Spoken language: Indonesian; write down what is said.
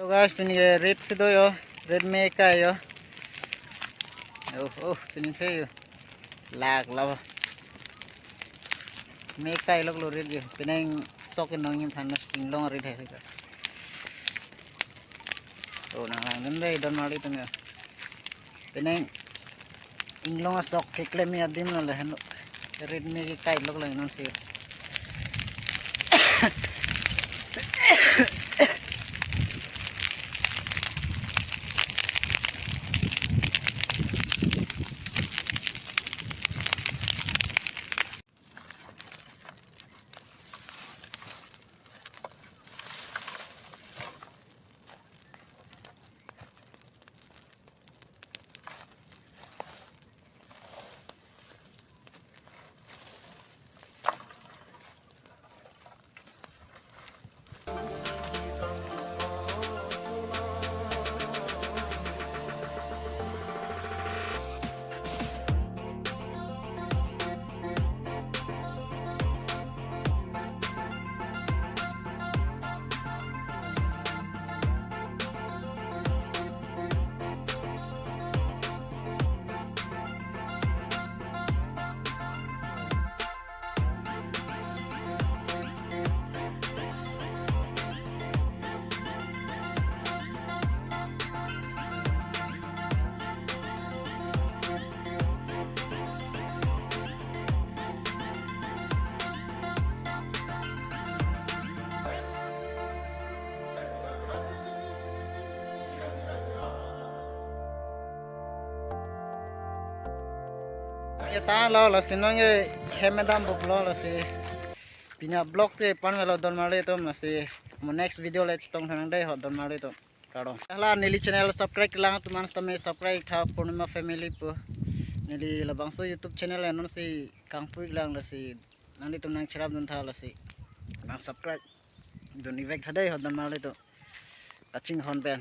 So guys, pini red sido yo, red meka yo. Pini kayo. Lag lawa. Meka ilok lo red yo. Pinang sok nong yung thanas king long red hai ka. So nang lang nandai don mali tu yo. Pinang inglong sok kekle mi adim na le hano. Red meka ilok lang non siyo. Ya ta lo la sinong ye hemedam boklo la si pina block te pan melo don male to na si mo next video let's tong thang dai ho don male to karo hala nili channel subscribe lang tuman tame subscribe tha purnima family pu nili labang so youtube channel anon si kangpui lang la si nali tum nang chirap don tha la si nang subscribe don event thadai ho don male to aching hon ben